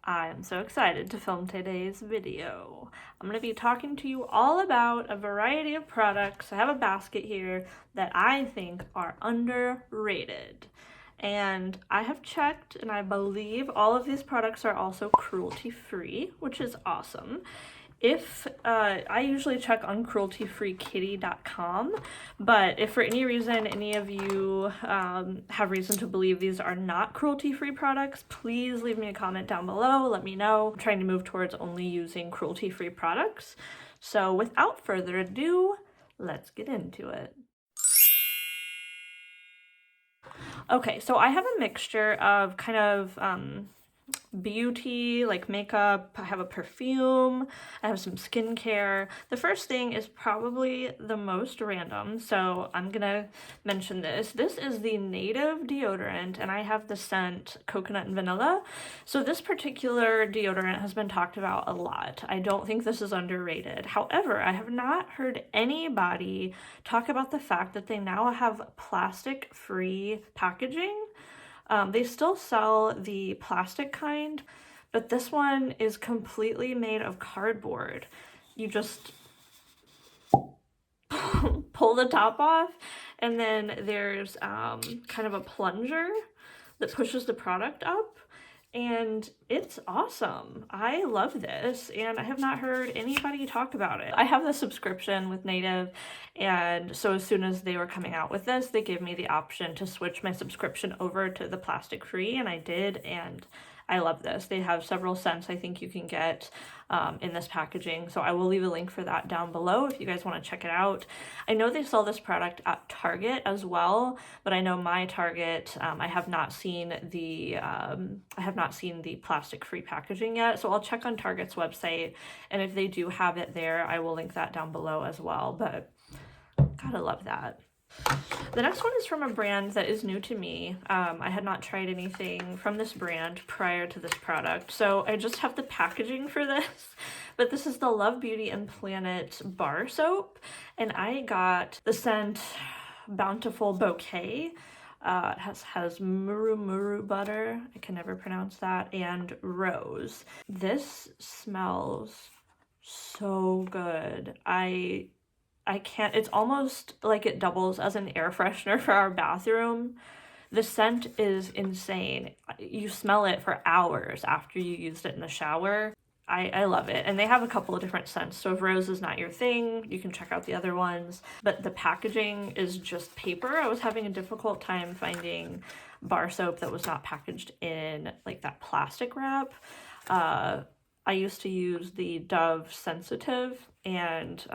I am so excited to film today's video. I'm going to be talking to you all about a variety of products. I have a basket here that I think are underrated. And I have checked, and I believe all of these products are also cruelty-free, which is awesome. If I usually check on crueltyfreekitty.com, but if for any reason any of you have reason to believe these are not cruelty-free products, please leave me a comment down below. Let me know. I'm trying to move towards only using cruelty-free products. So without further ado, let's get into it. Okay, so I have a mixture of kind of beauty, like makeup. I have a perfume, I have some skincare. The first thing is probably the most random, so I'm gonna mention this. This is the Native deodorant, and I have the scent coconut and vanilla. So this particular deodorant has been talked about a lot. I don't think this is underrated. However, I have not heard anybody talk about the fact that they now have plastic-free packaging. They still sell the plastic kind, but this one is completely made of cardboard. You just pull the top off, and then there's kind of a plunger that pushes the product up, and it's awesome. I love this, and I have not heard anybody talk about it. I have the subscription with Native, and so as soon as they were coming out with this, they gave me the option to switch my subscription over to the plastic free, and I did, and I love this. They have several scents I think you can get in this packaging, so I will leave a link for that down below if you guys want to check it out. I know they sell this product at Target as well, but I know my Target, I have not seen the plastic-free packaging yet, so I'll check on Target's website, and if they do have it there, I will link that down below as well, but gotta love that. The next one is from a brand that is new to me. I had not tried anything from this brand prior to this product, so I just have the packaging for this. But this is the Love Beauty and Planet bar soap, and I got the scent Bountiful Bouquet. It has muru butter, I can never pronounce that, and rose. This smells so good. I can't, it's almost like it doubles as an air freshener for our bathroom. The scent is insane. You smell it for hours after you used it in the shower. I love it. And they have a couple of different scents. So if rose is not your thing, you can check out the other ones. But the packaging is just paper. I was having a difficult time finding bar soap that was not packaged in like that plastic wrap. I used to use the Dove Sensitive, and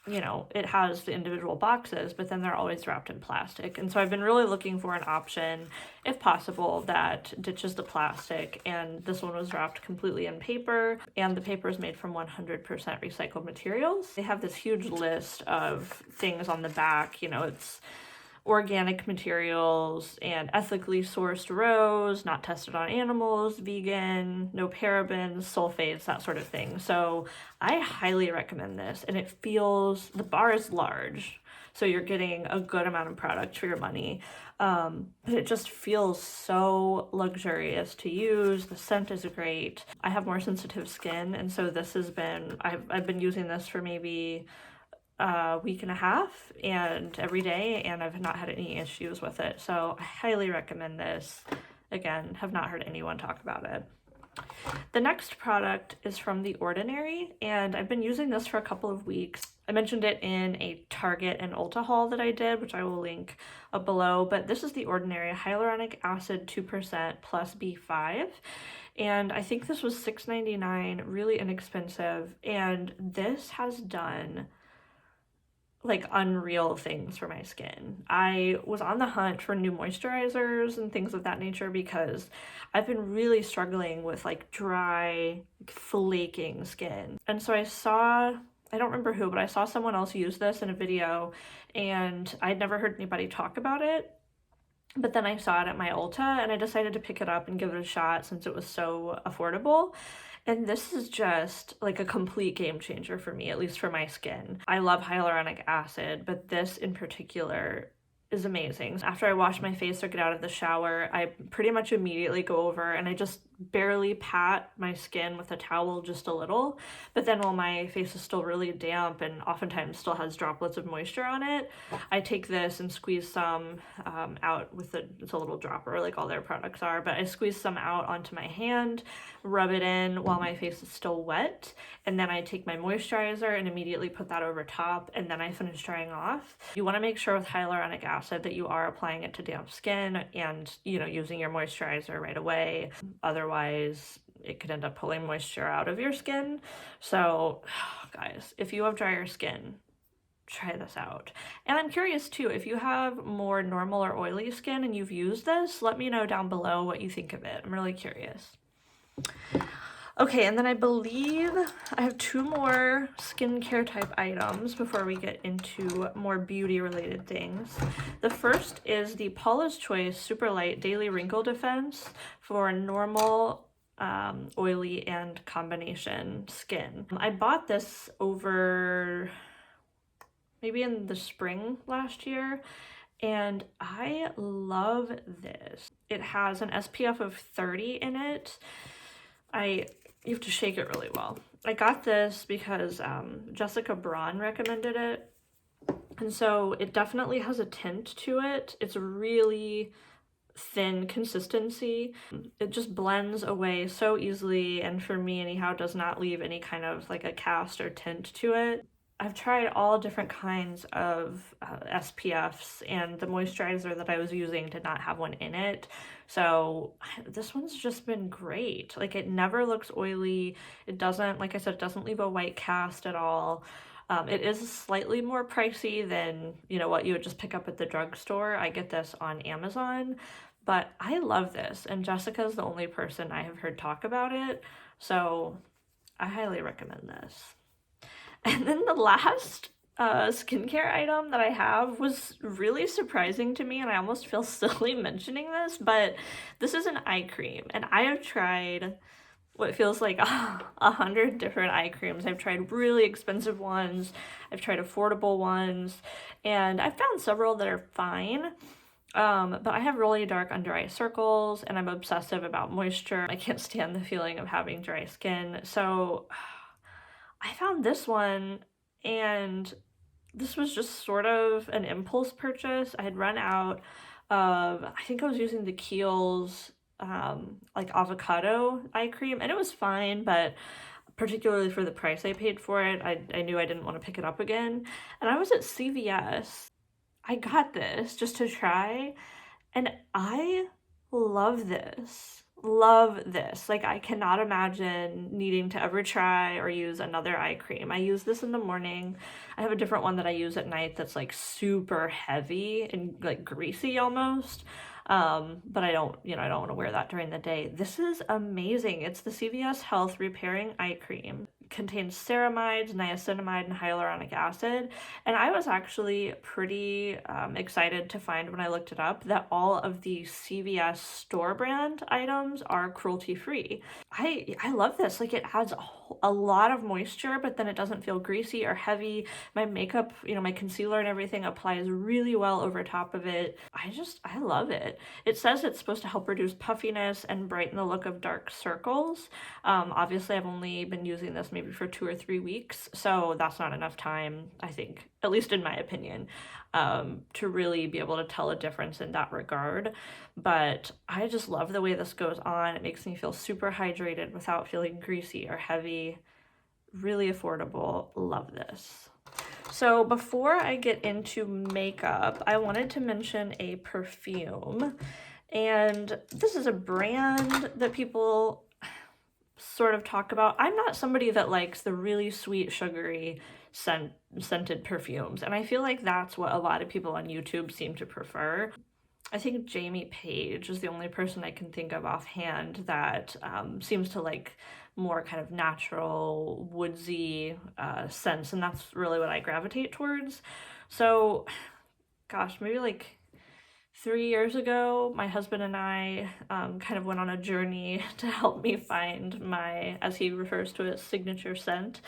you know, it has the individual boxes, but then they're always wrapped in plastic. And so I've been really looking for an option, if possible, that ditches the plastic. And this one was wrapped completely in paper, and the paper is made from 100% recycled materials. They have this huge list of things on the back. You know, it's organic materials and ethically sourced rose, not tested on animals, vegan, no parabens, sulfates, that sort of thing. So I highly recommend this, and it feels, the bar is large, so you're getting a good amount of product for your money. But it just feels so luxurious to use. The scent is great. I have more sensitive skin, and so this has been, I've been using this for maybe a week and a half, and every day, and I've not had any issues with it. So I highly recommend this. Again, have not heard anyone talk about it. The next product is from The Ordinary, and I've been using this for a couple of weeks. I mentioned it in a Target and Ulta haul that I did, which I will link up below, but this is The Ordinary Hyaluronic Acid 2% plus B5. And I think this was $6.99, really inexpensive, and this has done like unreal things for my skin. I was on the hunt for new moisturizers and things of that nature because I've been really struggling with like dry, flaking skin. And so I saw, I don't remember who, but I saw someone else use this in a video, and I'd never heard anybody talk about it. But then I saw it at my Ulta, and I decided to pick it up and give it a shot since it was so affordable. And this is just like a complete game changer for me, at least for my skin. I love hyaluronic acid, but this in particular is amazing. After I wash my face or get out of the shower, I pretty much immediately go over and I just barely pat my skin with a towel just a little, but then while my face is still really damp and oftentimes still has droplets of moisture on it, I take this and squeeze some out with it's a little dropper like all their products are, but I squeeze some out onto my hand, rub it in while my face is still wet, and then I take my moisturizer and immediately put that over top, and then I finish drying off. You want to make sure with hyaluronic acid that you are applying it to damp skin and, you know, using your moisturizer right away. Otherwise, it could end up pulling moisture out of your skin. So, guys, if you have drier skin, try this out. And I'm curious too, if you have more normal or oily skin and you've used this, let me know down below what you think of it. I'm really curious. Okay, and then I believe I have 2 more skincare type items before we get into more beauty related things. The first is the Paula's Choice Super Light Daily Wrinkle Defense for normal, oily, and combination skin. I bought this over maybe in the spring last year, and I love this. It has an SPF of 30 in it. You have to shake it really well. I got this because Jessica Braun recommended it, and so it definitely has a tint to it. It's really thin consistency. It just blends away so easily, and for me anyhow does not leave any kind of like a cast or tint to it. I've tried all different kinds of SPFs, and the moisturizer that I was using did not have one in it. So this one's just been great. Like, it never looks oily. It doesn't, like I said, it doesn't leave a white cast at all. It is slightly more pricey than, you know, what you would just pick up at the drugstore. I get this on Amazon, but I love this, and Jessica's the only person I have heard talk about it, so I highly recommend this. And then the last skincare item that I have was really surprising to me, and I almost feel silly mentioning this, but this is an eye cream, and I have tried what feels like 100 different eye creams. I've tried really expensive ones, I've tried affordable ones, and I've found several that are fine. But I have really dark under eye circles, and I'm obsessive about moisture. I can't stand the feeling of having dry skin, so I found this one, and this was just sort of an impulse purchase. I had run out of, I think I was using the Kiehl's like avocado eye cream, and it was fine, but particularly for the price I paid for it, I knew I didn't want to pick it up again. And I was at CVS. I got this just to try, and I love this. Love this. Like, I cannot imagine needing to ever try or use another eye cream. I use this in the morning. I have a different one that I use at night that's like super heavy and like greasy almost. But I don't want to wear that during the day. This is amazing. It's the CVS Health Repairing Eye Cream. Contains ceramides, niacinamide, and hyaluronic acid. And I was actually pretty excited to find when I looked it up that all of the CVS store brand items are cruelty free. I love this. Like, it adds a lot of moisture, but then it doesn't feel greasy or heavy. My makeup, you know, my concealer and everything applies really well over top of it. I love it. It says it's supposed to help reduce puffiness and brighten the look of dark circles. Obviously I've only been using this maybe for 2 or 3 weeks, so that's not enough time, I think, at least in my opinion, to really be able to tell a difference in that regard. But I just love the way this goes on. It makes me feel super hydrated without feeling greasy or heavy. Really affordable. Love this. So before I get into makeup, I wanted to mention a perfume, and this is a brand that people sort of talk about. I'm not somebody that likes the really sweet, sugary scented perfumes, and I feel like that's what a lot of people on YouTube seem to prefer. I think Jamie Page is the only person I can think of offhand that seems to like more kind of natural, woodsy scents, and that's really what I gravitate towards. So, gosh, maybe like 3 years ago, my husband and I kind of went on a journey to help me find my, as he refers to it, signature scent.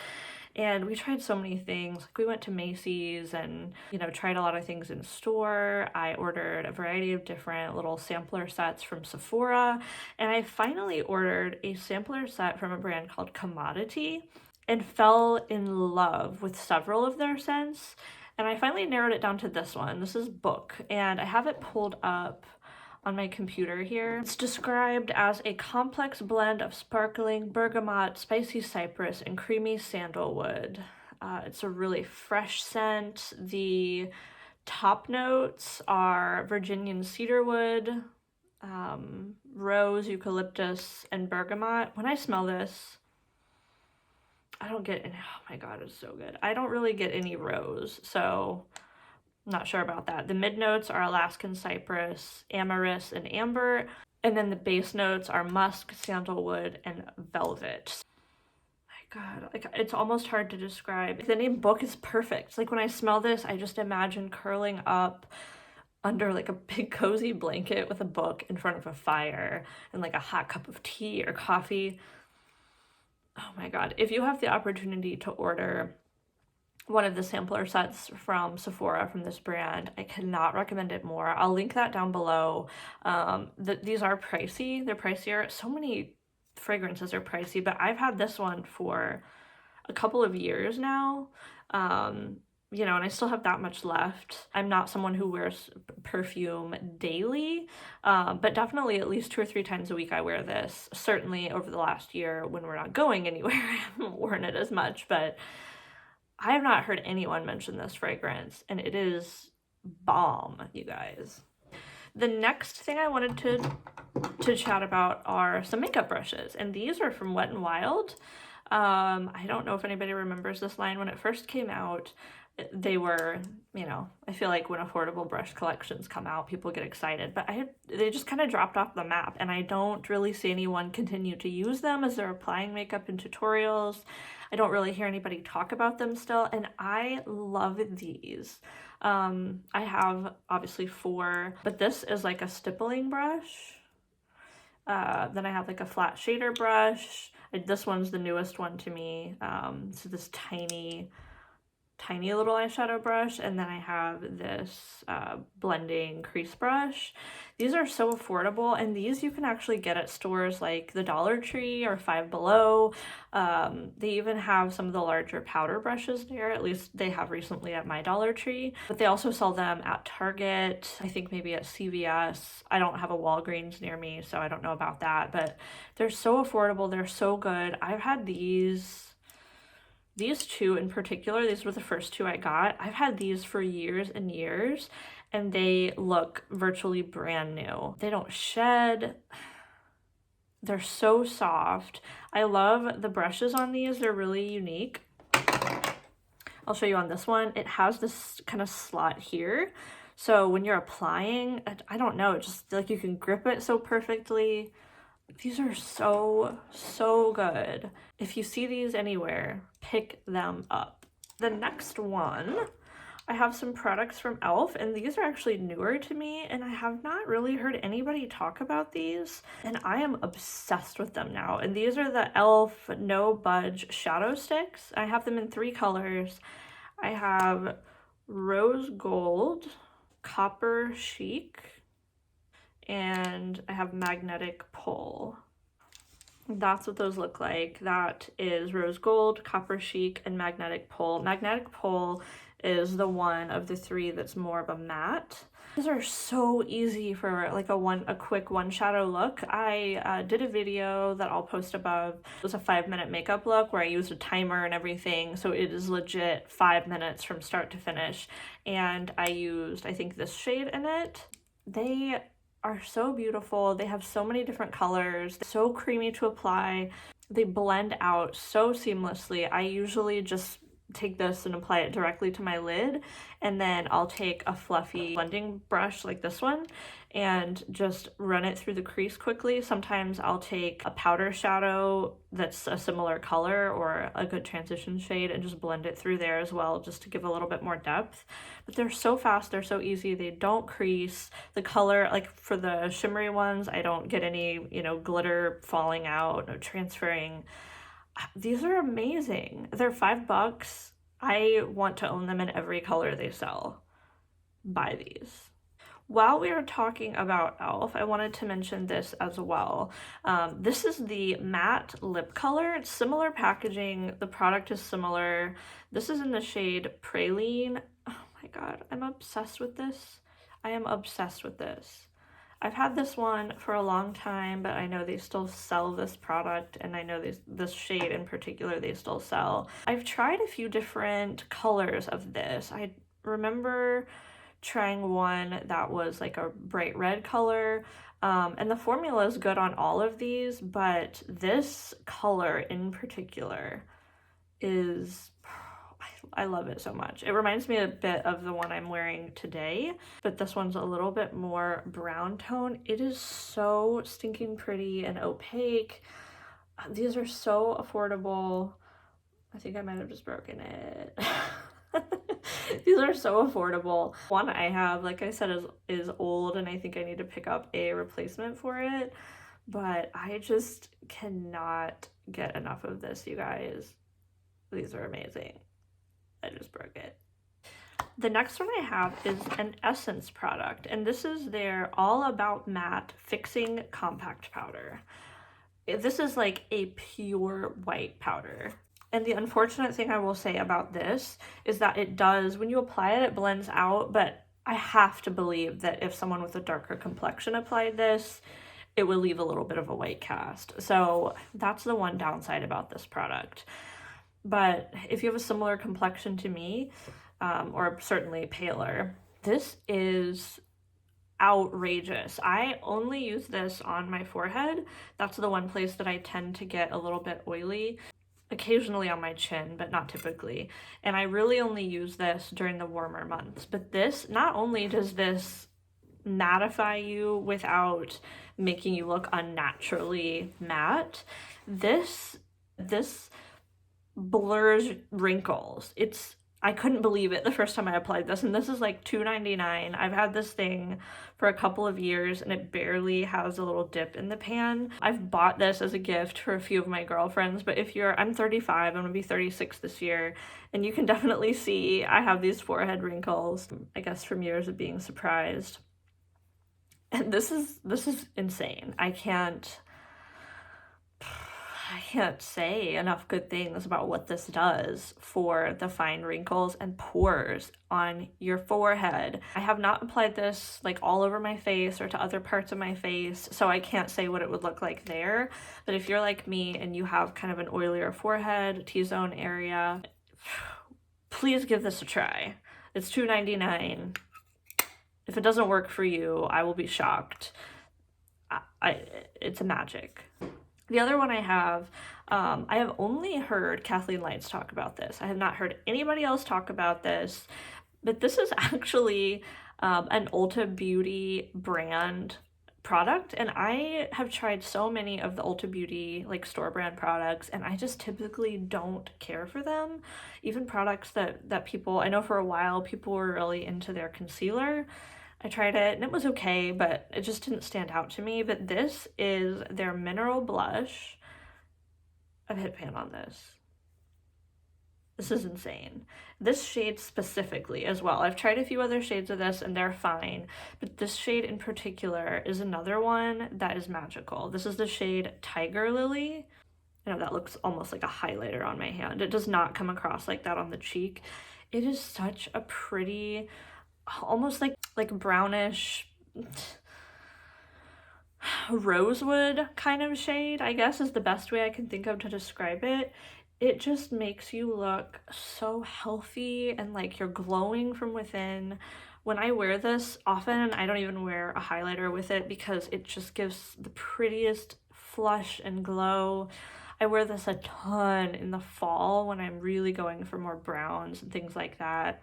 And we tried so many things. Like we went to Macy's and, you know, tried a lot of things in store. I ordered a variety of different little sampler sets from Sephora, and I finally ordered a sampler set from a brand called Commodity and fell in love with several of their scents. And I finally narrowed it down to this one. This is Book, and I have it pulled up on my computer here. It's described as a complex blend of sparkling bergamot, spicy cypress, and creamy sandalwood. It's a really fresh scent. The top notes are Virginian cedarwood, rose, eucalyptus, and bergamot. When I smell this, I don't get any, oh my god, it's so good. I don't really get any rose, so not sure about that. The mid notes are Alaskan cypress, amyris, and amber. And then the base notes are musk, sandalwood, and velvet. My god, like it's almost hard to describe. The name Book is perfect. Like when I smell this, I just imagine curling up under like a big cozy blanket with a book in front of a fire and like a hot cup of tea or coffee. Oh my god, if you have the opportunity to order one of the sampler sets from Sephora from this brand, I cannot recommend it more. I'll link that down below. These are pricey. They're pricier. So many fragrances are pricey, but I've had this one for a couple of years now. You know, and I still have that much left. I'm not someone who wears perfume daily, but definitely at least 2 or 3 times a week I wear this. Certainly over the last year when we're not going anywhere, I haven't worn it as much, but I have not heard anyone mention this fragrance, and it is bomb, you guys. The next thing I wanted to chat about are some makeup brushes, and these are from Wet n Wild. I don't know if anybody remembers this line. When it first came out, they were, you know, I feel like when affordable brush collections come out, people get excited, but they just kind of dropped off the map, and I don't really see anyone continue to use them as they're applying makeup in tutorials. I don't really hear anybody talk about them still, and I love these. I have obviously 4, but this is like a stippling brush. Then I have like a flat shader brush. This one's the newest one to me. So this tiny little eyeshadow brush, and then I have this blending crease brush. These are so affordable, and these you can actually get at stores like the Dollar Tree or Five Below. They even have some of the larger powder brushes there, at least they have recently at my Dollar Tree, but they also sell them at Target, I think maybe at CVS. I don't have a Walgreens near me, so I don't know about that, but they're so affordable, they're so good. I've had these 2 in particular, these were the first 2 I got. I've had these for years and years, and they look virtually brand new. They don't shed. They're so soft. I love the brushes on these. They're really unique. I'll show you on this one. It has this kind of slot here. So when you're applying, I don't know, just like you can grip it so perfectly. These are so good. If you see these anywhere, pick them up. The next one, I have some products from e.l.f. and these are actually newer to me, and I have not really heard anybody talk about these, and I am obsessed with them now. And these are the e.l.f. No Budge shadow sticks. I have them in 3 colors. I have rose gold, copper chic, and I have magnetic pull. That's what those look like. That is rose gold, copper chic, and magnetic pull. Magnetic pull is the one of the 3 that's more of a matte. These are so easy for like a quick one shadow look. I did a video that I'll post above. It was a 5-minute makeup look where I used a timer and everything, so it is legit 5 minutes from start to finish, and I used, I think, this shade in it. They are so beautiful. They have so many different colors. They're so creamy to apply. They blend out so seamlessly. I usually just take this and apply it directly to my lid, and then I'll take a fluffy blending brush like this one and just run it through the crease quickly. Sometimes I'll take a powder shadow that's a similar color or a good transition shade and just blend it through there as well, just to give a little bit more depth. But they're so fast, they're so easy, they don't crease. The color, like for the shimmery ones, I don't get any, you know, glitter falling out or transferring. These are amazing. They're $5. I want to own them in every color they sell. Buy these. While we are talking about e.l.f., I wanted to mention this as well. This is the matte lip color. It's similar packaging. The product is similar. This is in the shade Praline. Oh my god, I'm obsessed with this. I am obsessed with this. I've had this one for a long time, but I know they still sell this product, and I know this shade in particular they still sell. I've tried a few different colors of this. I remember trying one that was like a bright red color, and the formula is good on all of these, but this color in particular is, I love it so much. It reminds me a bit of the one I'm wearing today, but this one's a little bit more brown tone. It is so stinking pretty and opaque. These are so affordable. I think I might have just broken it. These are so affordable. One I have, like I said, is old, and I think I need to pick up a replacement for it, but I just cannot get enough of this, you guys. These are amazing. I just broke it. The next one I have is an Essence product, and this is their All About Matte Fixing Compact Powder. This is like a pure white powder. And the unfortunate thing I will say about this is that it does, when you apply it, it blends out, but I have to believe that if someone with a darker complexion applied this, it would leave a little bit of a white cast. So that's the one downside about this product. But if you have a similar complexion to me, or certainly paler, this is outrageous. I only use this on my forehead. That's the one place that I tend to get a little bit oily. Occasionally on my chin, but not typically. And I really only use this during the warmer months. But this, not only does this mattify you without making you look unnaturally matte, this blurs wrinkles. I couldn't believe it the first time I applied this, and this is like $2.99. I've had this thing for a couple of years, and it barely has a little dip in the pan. I've bought this as a gift for a few of my girlfriends, but I'm 35, I'm gonna be 36 this year, and you can definitely see I have these forehead wrinkles, I guess from years of being surprised. And this is insane. I can't say enough good things about what this does for the fine wrinkles and pores on your forehead. I have not applied this like all over my face or to other parts of my face, so I can't say what it would look like there. But if you're like me and you have kind of an oilier forehead, T-zone area, please give this a try. It's $2.99. If it doesn't work for you, I will be shocked. It's a magic. The other one I have only heard Kathleen Lights talk about this. I have not heard anybody else talk about this, but this is actually an Ulta Beauty brand product, and I have tried so many of the Ulta Beauty like store brand products, and I just typically don't care for them. Even products that people, I know for a while people were really into their concealer. I tried it and it was okay, but it just didn't stand out to me. But this is their mineral blush. I've hit pan on this. This is insane. This shade specifically as well. I've tried a few other shades of this and they're fine, but this shade in particular is another one that is magical. This is the shade Tiger Lily. I know that looks almost like a highlighter on my hand. It does not come across like that on the cheek. It is such a pretty, almost like brownish rosewood kind of shade, I guess is the best way I can think of to describe it. It just makes you look so healthy and like you're glowing from within. When I wear this, often I don't even wear a highlighter with it because it just gives the prettiest flush and glow. I wear this a ton in the fall when I'm really going for more browns and things like that.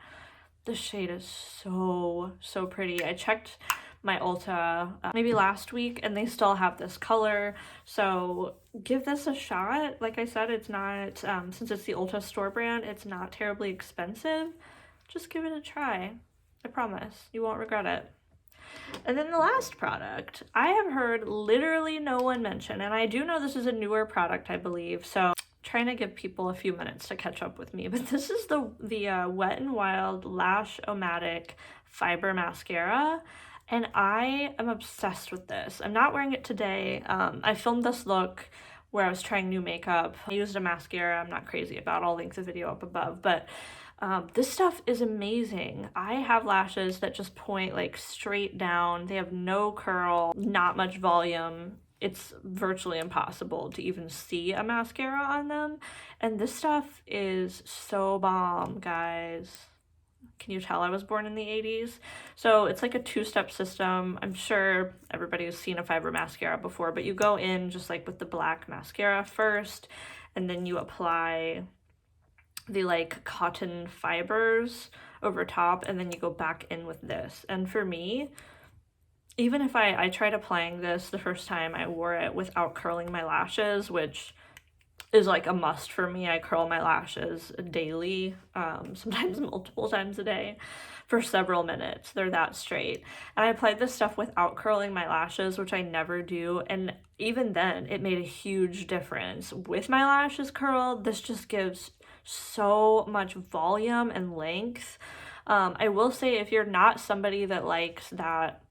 The shade is so pretty. I checked my Ulta maybe last week and they still have this color, so give this a shot. Like I said, it's not since it's the Ulta store brand, it's not terribly expensive. Just give it a try. I promise you won't regret it. And then the last product I have heard literally no one mention, and I do know this is a newer product, I believe, so trying to give people a few minutes to catch up with me, but this is the Wet n Wild Lash-O-Matic Fiber Mascara, and I am obsessed with this. I'm not wearing it today. I filmed this look where I was trying new makeup. I used a mascara I'm not crazy about. I'll link the video up above, but this stuff is amazing. I have lashes that just point like straight down. They have no curl, not much volume. It's virtually impossible to even see a mascara on them. And this stuff is so bomb, guys. Can you tell I was born in the 80s? So it's like a two-step system. I'm sure everybody has seen a fiber mascara before, but you go in just like with the black mascara first, and then you apply the like cotton fibers over top, and then you go back in with this. And for me, even if I tried applying this the first time I wore it without curling my lashes, which is like a must for me. I curl my lashes daily, sometimes multiple times a day for several minutes. They're that straight. And I applied this stuff without curling my lashes, which I never do. And even then, it made a huge difference. With my lashes curled, this just gives so much volume and length. I will say, if you're not somebody that likes that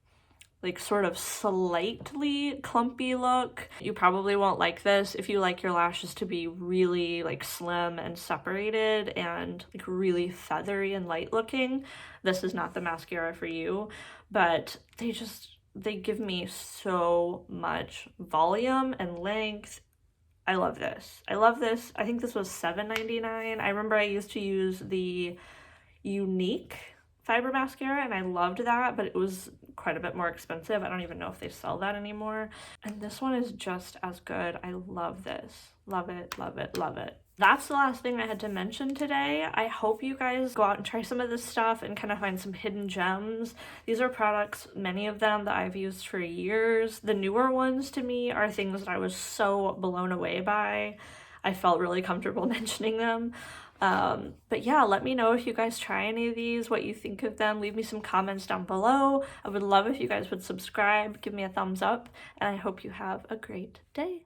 like sort of slightly clumpy look, you probably won't like this. If you like your lashes to be really like slim and separated and like really feathery and light looking, this is not the mascara for you. But they give me so much volume and length. I love this. I love this. I think this was $7.99. I remember I used to use the Unique fiber mascara and I loved that, but it was quite a bit more expensive. I don't even know if they sell that anymore. And this one is just as good. I love this. Love it, love it, love it. That's the last thing I had to mention today. I hope you guys go out and try some of this stuff and kind of find some hidden gems. These are products, many of them, that I've used for years. The newer ones to me are things that I was so blown away by. I felt really comfortable mentioning them. But yeah, let me know if you guys try any of these, what you think of them. Leave me some comments down below. I would love if you guys would subscribe, give me a thumbs up, and I hope you have a great day.